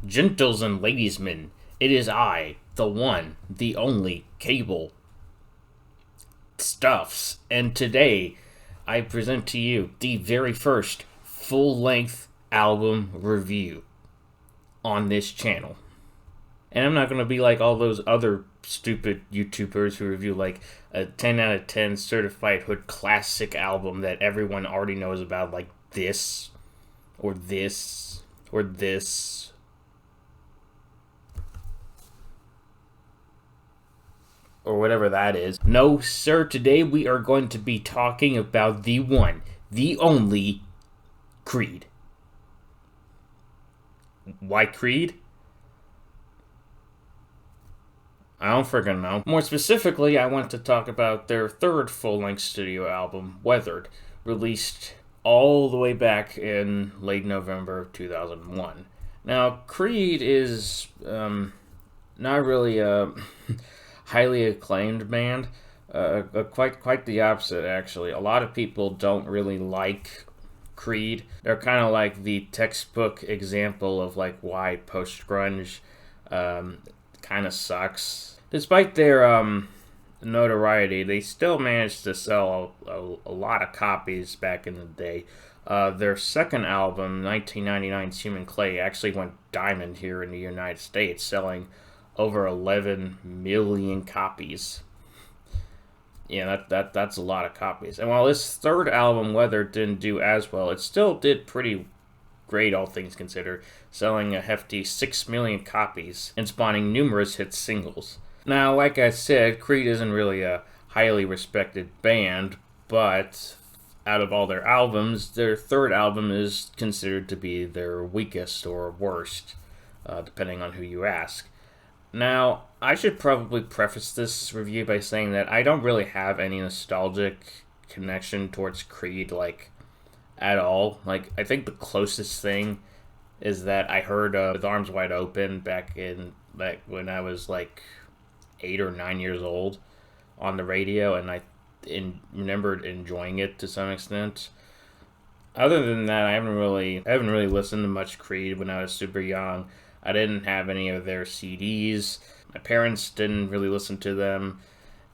Gentles and ladiesmen, it is I, the one, the only Cable Stuffs, and today I present to you the very first full-length album review on this channel. And I'm not going to be like all those other stupid YouTubers who review like a 10 out of 10 certified hood classic album that everyone already knows about, like this, or this, or this. Or whatever that is. No, sir, today we are going to be talking about the one, the only Creed. Why Creed? I don't friggin' know. More specifically, I want to talk about their third full-length studio album, Weathered, released all the way back in late November of 2001. Now, Creed is not really a highly acclaimed band. Quite the opposite, actually. A lot of people don't really like Creed. They're kind of like the textbook example of like why post-grunge kind of sucks. Despite their notoriety, they still managed to sell a lot of copies back in the day. Their second album, 1999's Human Clay, actually went diamond here in the United States, selling over 11 million copies. Yeah, that's a lot of copies. And while this third album, Weather, didn't do as well, it still did pretty great, all things considered, selling a hefty 6 million copies and spawning numerous hit singles. Now, like I said, Creed isn't really a highly respected band, but out of all their albums, their third album is considered to be their weakest or worst, depending on who you ask. Now, I should probably preface this review by saying that I don't really have any nostalgic connection towards Creed, like, at all. Like, I think the closest thing is that I heard With Arms Wide Open back when I was, like, 8 or 9 years old on the radio, and I remembered enjoying it to some extent. Other than that, I haven't really listened to much Creed when I was super young. I didn't have any of their CDs. My parents didn't really listen to them.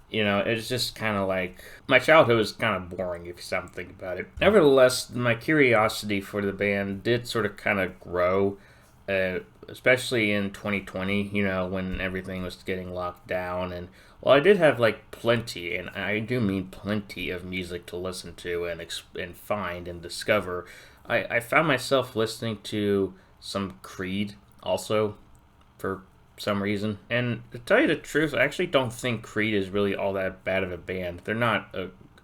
You know, it's just kind of like, my childhood was kind of boring if you stop and think about it. Nevertheless, my curiosity for the band did sort of kind of grow, especially in 2020, you know, when everything was getting locked down. And, well, I did have, like, plenty, and I do mean plenty of music to listen to and find and discover. I found myself listening to some Creed also, for some reason. And to tell you the truth, I actually don't think Creed is really all that bad of a band. They're not,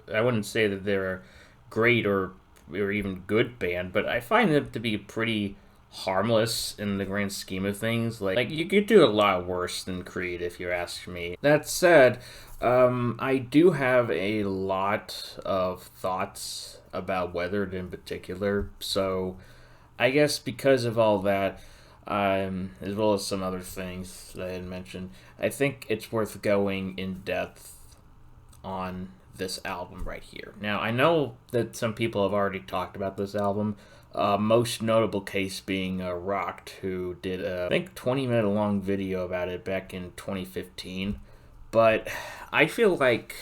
I wouldn't say that they're a great or even good band, but I find them to be pretty harmless in the grand scheme of things. Like you could do a lot worse than Creed, if you ask me. That said, I do have a lot of thoughts about Weathered in particular, so I guess because of all that, as well as some other things that I had mentioned, I think it's worth going in depth on this album right here. Now, I know that some people have already talked about this album, most notable case being Rocked, who did a, I think, 20-minute long video about it back in 2015, but I feel like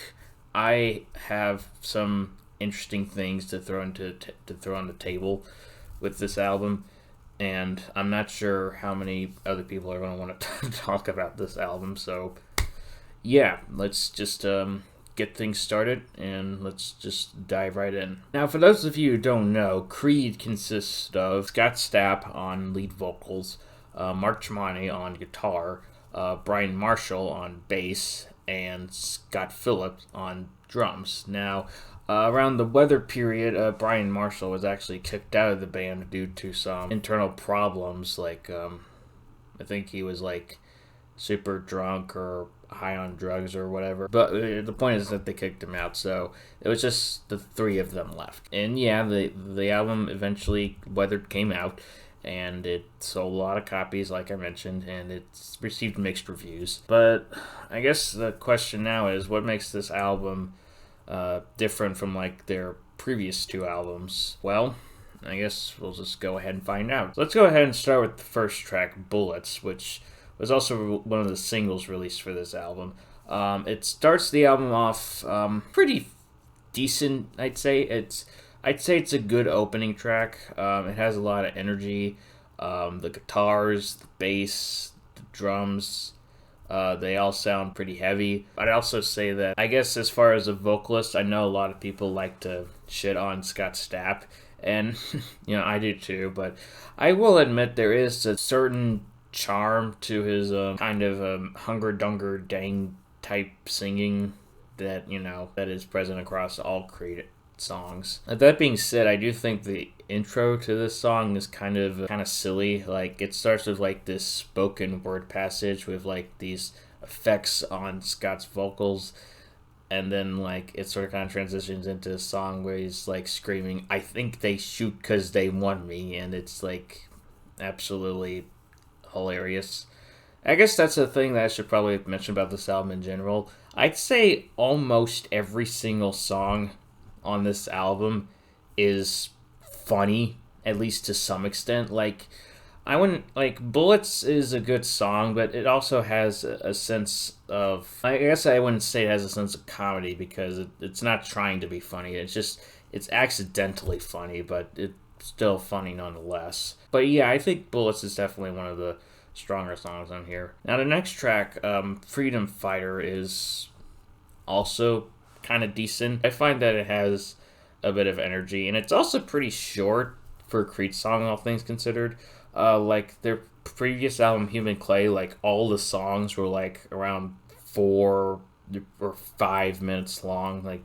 I have some interesting things to throw on the table with this album. And I'm not sure how many other people are going to want to talk about this album. So, yeah, let's just get things started and let's just dive right in. Now, for those of you who don't know, Creed consists of Scott Stapp on lead vocals, Mark Tremonti on guitar, Brian Marshall on bass, and Scott Phillips on drums. Now, around the Weather period, Brian Marshall was actually kicked out of the band due to some internal problems, like, I think he was, like, super drunk or high on drugs or whatever. But the point is that they kicked him out, so it was just the three of them left. And yeah, the album eventually, Weathered, came out, and it sold a lot of copies, like I mentioned, and it's received mixed reviews. But I guess the question now is, what makes this album different from like their previous two albums? Well, I guess we'll just go ahead and find out. Let's go ahead and start with the first track, Bullets, which was also one of the singles released for this album. It starts the album off pretty decent, I'd say. I'd say it's a good opening track. It has a lot of energy. The guitars, the bass, the drums, they all sound pretty heavy. I'd also say that, I guess as far as a vocalist, I know a lot of people like to shit on Scott Stapp, and I do too, but I will admit there is a certain charm to his kind of hunger dunger dang type singing that that is present across all Creed songs. That being said, I do think the intro to this song is kind of silly. Like, it starts with like this spoken word passage with like these effects on Scott's vocals, and then like it sort of kind of transitions into a song where he's like screaming, "I think they shoot 'cause they want me," and it's like absolutely hilarious. I guess that's the thing that I should probably mention about this album in general. I'd say almost every single song on this album is funny, at least to some extent. Like, I wouldn't, like, Bullets is a good song, but it also has a sense of, I guess I wouldn't say it has a sense of comedy, because it's not trying to be funny. It's accidentally funny, but it's still funny nonetheless. But yeah, I think Bullets is definitely one of the stronger songs on here. Now the next track, Freedom Fighter, is also kind of decent. I find that it has a bit of energy, and it's also pretty short for a Creed song, all things considered. Like their previous album, Human Clay, like all the songs were like around 4 or 5 minutes long. Like,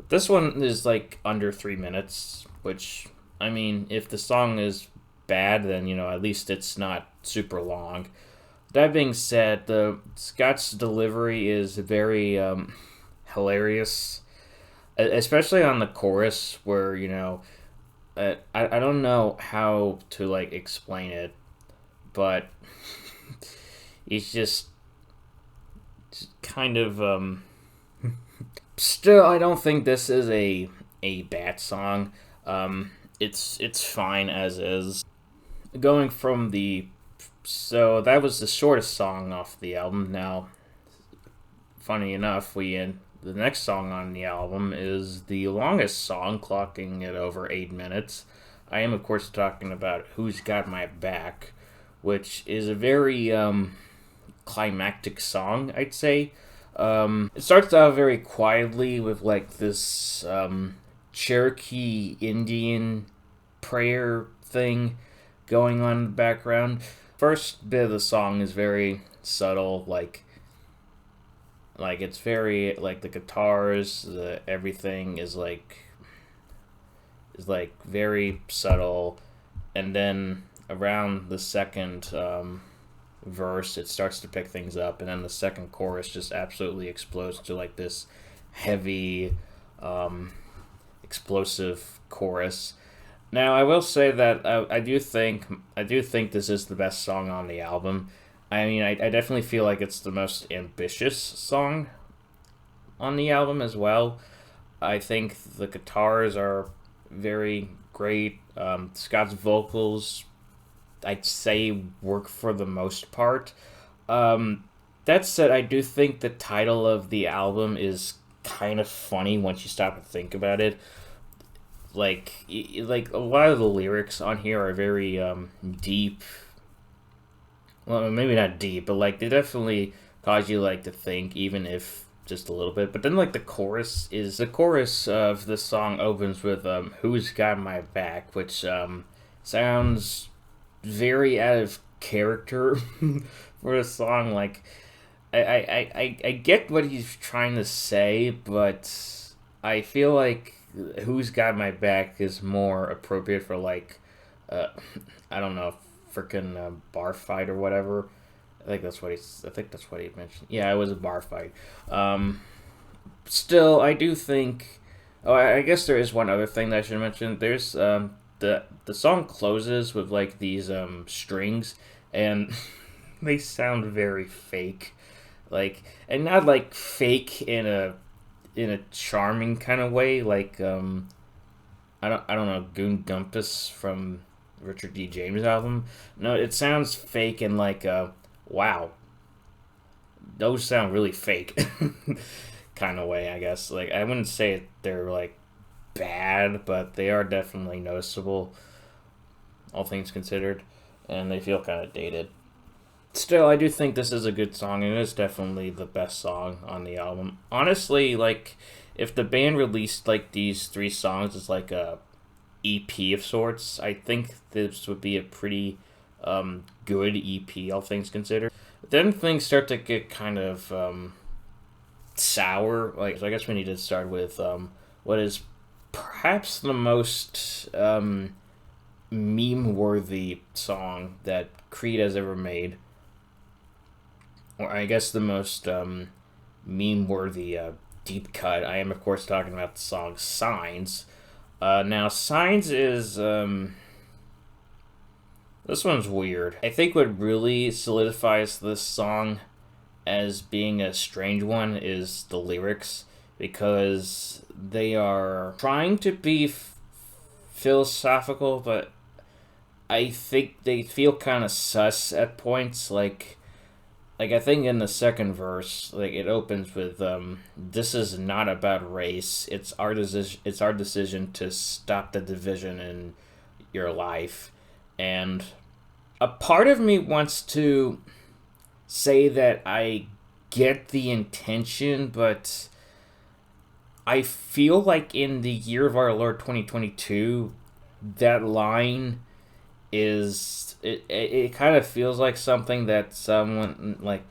this one is like under 3 minutes, which, I mean, if the song is bad, then at least it's not super long. That being said, the Scott's delivery is very hilarious, especially on the chorus, where I don't know how to like explain it, but it's just kind of still, I don't think this is a bad song. It's fine as is. Going from so that was the shortest song off the album. Now, funny enough, the next song on the album is the longest song, clocking at over 8 minutes. I am, of course, talking about Who's Got My Back, which is a very climactic song, I'd say. It starts out very quietly with like this Cherokee Indian prayer thing going on in the background. First bit of the song is very subtle, like it's very like the guitars, everything is very subtle, and then around the second verse it starts to pick things up, and then the second chorus just absolutely explodes to like this heavy explosive chorus. Now, I will say that I do think this is the best song on the album. I mean, I definitely feel like it's the most ambitious song on the album as well. I think the guitars are very great. Scott's vocals, I'd say, work for the most part. That said, I do think the title of the album is kind of funny once you stop and think about it. Like a lot of the lyrics on here are very deep. Well, maybe not deep, but like they definitely cause you like to think, even if just a little bit. But then like the chorus of this song opens with "Who's Got My Back," which sounds very out of character for a song. Like I get what he's trying to say, but I feel like "Who's Got My Back" is more appropriate for like I don't know, freaking bar fight or whatever. I think that's what he mentioned. Yeah, it was a bar fight. Still, I do think. Oh, I guess there is one other thing that I should mention. There's the song closes with like these strings, and they sound very fake, like, and not like fake in a charming kind of way, like I don't know, Goon Gumpus from Richard D. James album. No, it sounds fake and like wow, those sound really fake kind of way, I guess. Like, I wouldn't say they're like bad, but they are definitely noticeable, all things considered, and they feel kind of dated. Still, I do think this is a good song, and it's definitely the best song on the album. Honestly, like, if the band released like these 3 songs as like a EP of sorts, I think this would be a pretty good EP, all things considered. Then things start to get kind of sour. Like, so I guess we need to start with what is perhaps the most meme-worthy song that Creed has ever made, or I guess the most meme-worthy deep cut. I am, of course, talking about the song "Signs." Now, "Signs" is this one's weird. I think what really solidifies this song as being a strange one is the lyrics, because they are trying to be philosophical, but I think they feel kind of sus at points. Like I think in the second verse, like, it opens with "This is not about race. It's our decision. It's our decision to stop the division in your life." And a part of me wants to say that I get the intention, but I feel like in the year of our Lord 2022, that line is it kind of feels like something that someone, like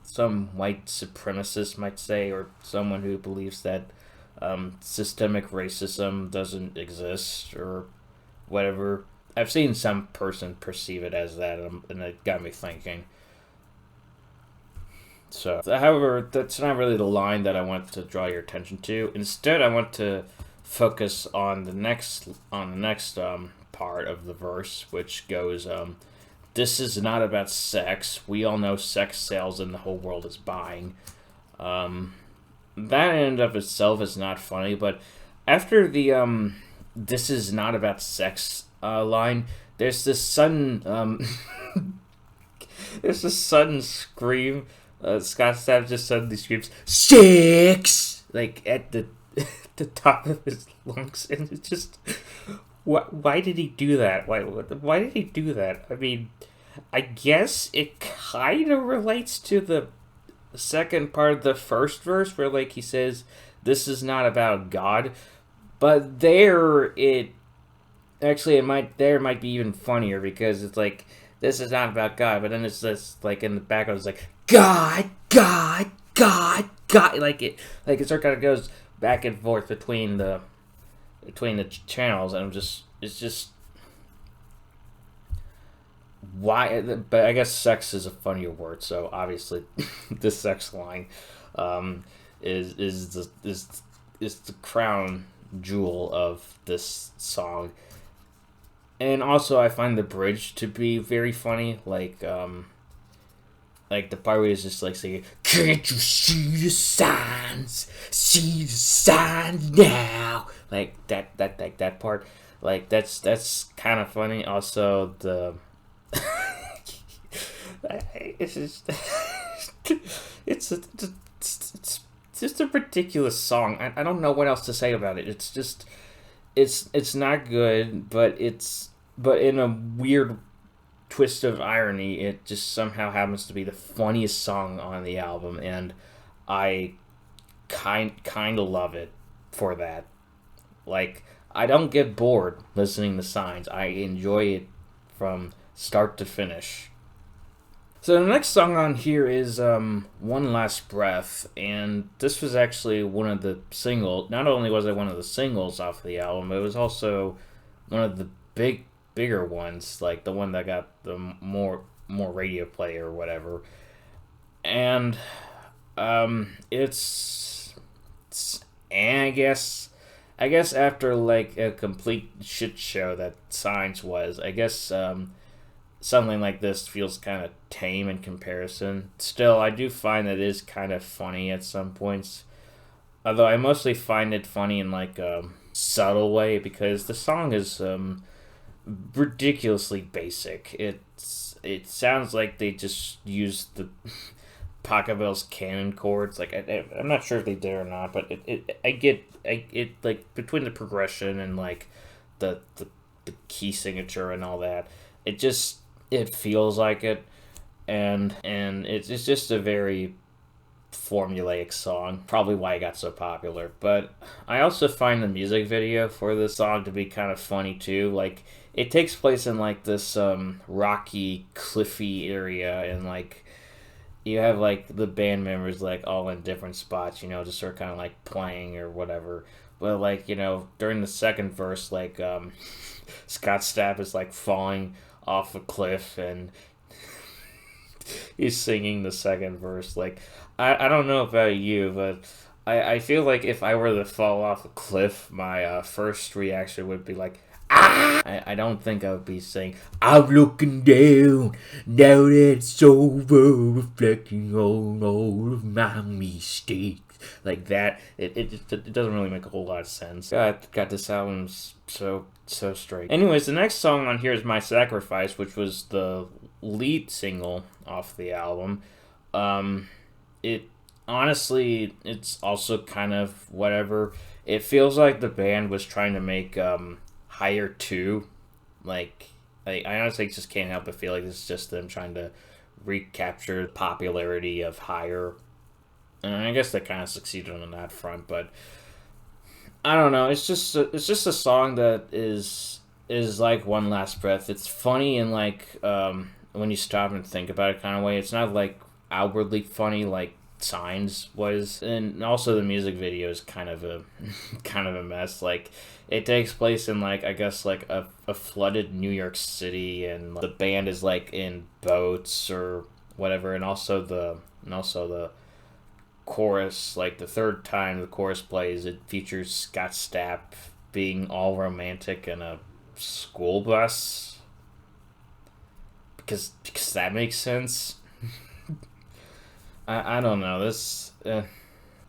some white supremacist, might say, or someone who believes that systemic racism doesn't exist or whatever. I've seen some person perceive it as that, and it got me thinking. So, however, that's not really the line that I want to draw your attention to. Instead, I want to focus on the next part of the verse, which goes, "This is not about sex. We all know sex sells and the whole world is buying." That in and of itself is not funny, but after the "This is not about sex" line, there's this sudden there's this sudden scream. Scott Stapp just suddenly screams "Sex!" like at the top of his lungs, and it's just, why did he do that? Why did he do that? I mean, I guess it kind of relates to the second part of the first verse, where like he says, "This is not about God," but it might be even funnier, because it's like, "This is not about God," but then it's just like in the background, it's like, "God, God, God, God," like it sort of goes back and forth between the channels, and it's just why. But I guess sex is a funnier word, so obviously the sex line is the crown jewel of this song. And also, I find the bridge to be very funny. Like the part where he's just like saying, "Can't you see the signs? See the signs now." Like that part. Like that's kind of funny. Also, it's just it's just a ridiculous song. I don't know what else to say about it. It's just it's not good, but in a weird twist of irony, it just somehow happens to be the funniest song on the album, and I kind of love it for that. Like, I don't get bored listening to Signs. I enjoy it from start to finish. So the next song on here is "One Last Breath," and this was actually one of the singles. Not only was it one of the singles off the album, it was also one of the bigger ones, like the one that got the more radio play or whatever. And I guess I guess after like a complete shit show that Signs was, I guess something like this feels kind of tame in comparison. Still, I do find that it is kind of funny at some points. Although I mostly find it funny in like a subtle way because the song is ridiculously basic. It sounds like they just used the Pachelbel's canon chords. Like I'm not sure if they did or not, but it like between the progression and like the key signature and all that, it feels like it, and it's just a very formulaic song. Probably why it got so popular. But I also find the music video for this song to be kind of funny too. Like it takes place in like this rocky, cliffy area, and like you have like the band members like all in different spots, just sort of kind of like playing or whatever. But like during the second verse, like Scott Stapp is like falling off a cliff and he's singing the second verse. Like I don't know about you, but I feel like if I were to fall off a cliff, my first reaction would be like, ah! I don't think I would be saying, I'm looking down, now that it's over, reflecting on all of my mistakes. Like that, it doesn't really make a whole lot of sense. Got this album so straight. Anyways, the next song on here is My Sacrifice, which was the lead single off the album. It's also kind of whatever. It feels like the band was trying to make Higher 2. Like, I honestly just can't help but feel like this is just them trying to recapture the popularity of Higher. And I guess they kind of succeeded on that front, but I don't know. It's just a song that is like One Last Breath. It's funny in like when you stop and think about it kind of way. It's not like outwardly funny like Signs was, and also the music video is kind of a mess. Like it takes place in like I guess like a flooded New York City, and the band is like in boats or whatever, and also the chorus, like the third time the chorus plays, it features Scott Stapp being all romantic in a school bus because that makes sense. I don't know this.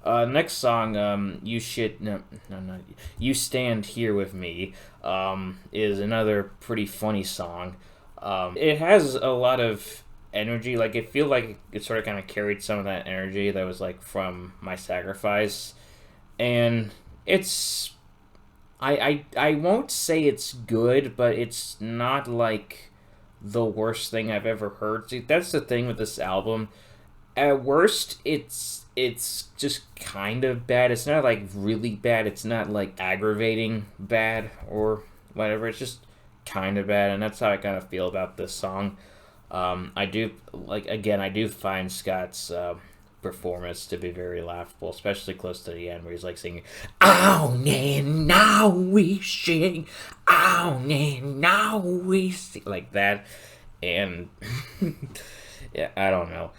Next song, You Stand Here With Me, is another pretty funny song. It has a lot of energy. Like it feel like it sort of kind of carried some of that energy that was like from My Sacrifice, and it's I won't say it's good, but it's not like the worst thing I've ever heard. See, that's the thing with this album. At worst, it's just kind of bad. It's not like really bad. It's not like aggravating bad or whatever. It's just kind of bad, and that's how I kind of feel about this song. I do find Scott's performance to be very laughable, especially close to the end where he's like singing, "On and now we sing, on and now we sing," like that, and yeah, I don't know.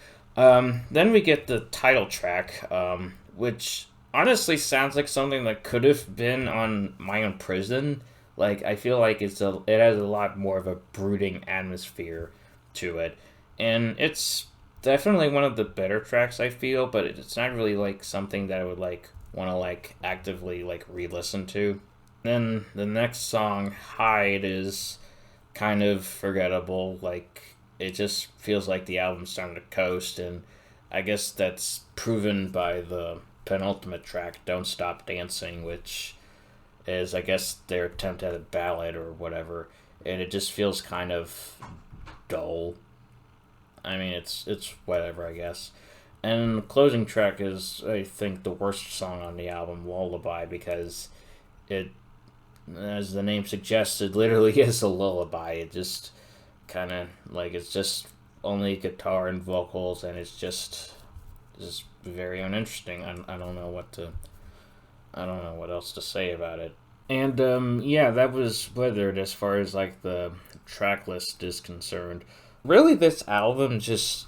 Then we get the title track, which honestly sounds like something that could have been on My Own Prison. Like I feel like it has a lot more of a brooding atmosphere to it, and it's definitely one of the better tracks I feel, but it's not really like something that I would like want to like actively like re-listen to. Then the next song, Hide, is kind of forgettable. Like it just feels like the album's starting to coast, and I guess that's proven by the penultimate track, Don't Stop Dancing, which is I guess their attempt at a ballad or whatever, and it just feels kind of dull. I mean, it's whatever, I guess. And the closing track is, I think, the worst song on the album, Lullaby, because it, as the name suggested, literally is a lullaby. It just kind of, like, it's just only guitar and vocals, and it's just very uninteresting. I don't know what else to say about it. And, yeah, that was Withered as far as, like, the track list is concerned. Really, this album just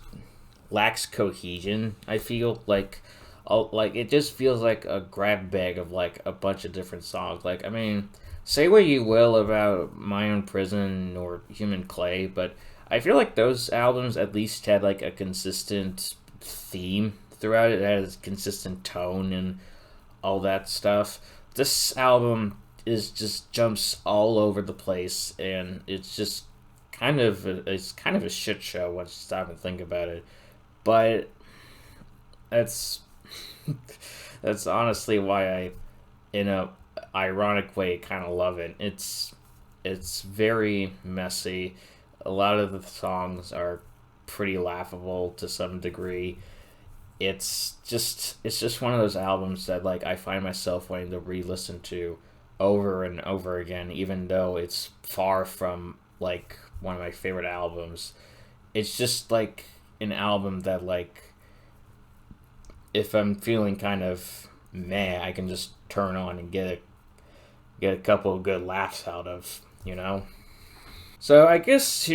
lacks cohesion, I feel. Like, like it just feels like a grab bag of like a bunch of different songs. Like I mean, say what you will about My Own Prison or Human Clay, but I feel like those albums at least had like a consistent theme throughout it. It has consistent tone and all that stuff. This album is just jumps all over the place, and it's just it's kind of a shit show once you stop and think about it. But that's that's honestly why I, in a ironic way, kind of love it. It's very messy. A lot of the songs are pretty laughable to some degree. It's just one of those albums that like I find myself wanting to re-listen to over and over again, even though it's far from like one of my favorite albums. It's just like an album that like if I'm feeling kind of meh, I can just turn on and get a couple of good laughs out of, you know. So I guess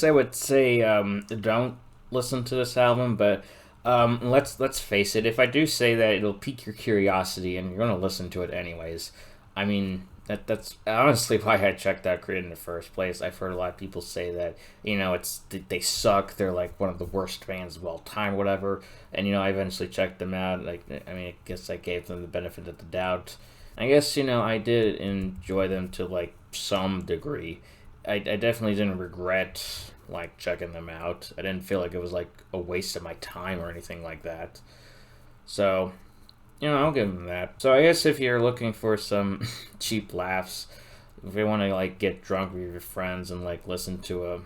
I would say don't listen to this album, but let's face it. If I do say that, it'll pique your curiosity, and you're gonna listen to it anyways. I mean, that's honestly why I checked out Creed in the first place. I've heard a lot of people say that they suck. They're like one of the worst bands of all time, whatever. And I eventually checked them out. Like I mean, I guess I gave them the benefit of the doubt. I guess I did enjoy them to like some degree. I definitely didn't regret like checking them out. I didn't feel like it was like a waste of my time or anything like that. So, I'll give them that. So I guess if you're looking for some cheap laughs, if you want to like get drunk with your friends and like listen to a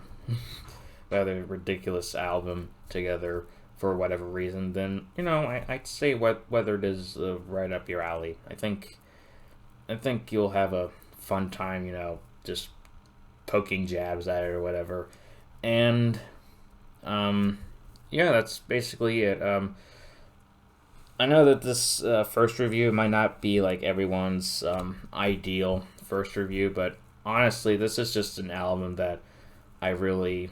rather ridiculous album together for whatever reason, then I'd say whether it is right up your alley. I think you'll have a fun time, just poking jabs at it or whatever. And yeah, that's basically it. I know that this first review might not be like everyone's ideal first review, but honestly, this is just an album that I really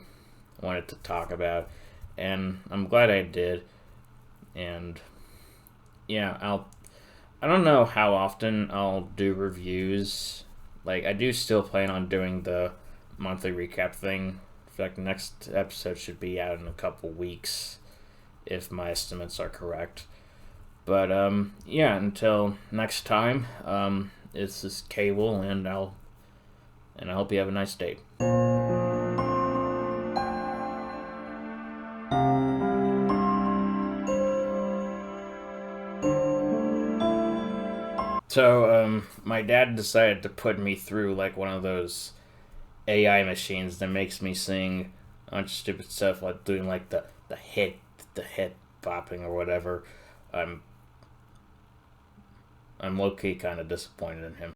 wanted to talk about, and I'm glad I did. And yeah, I don't know how often I'll do reviews. Like I do still plan on doing the monthly recap thing. In fact, the next episode should be out in a couple weeks if my estimates are correct. But yeah, until next time, this is Cable, and I hope you have a nice day. So my dad decided to put me through like one of those AI machines that makes me sing a bunch of stupid stuff, like doing like the hit bopping or whatever. I'm I'm low key kind of disappointed in him.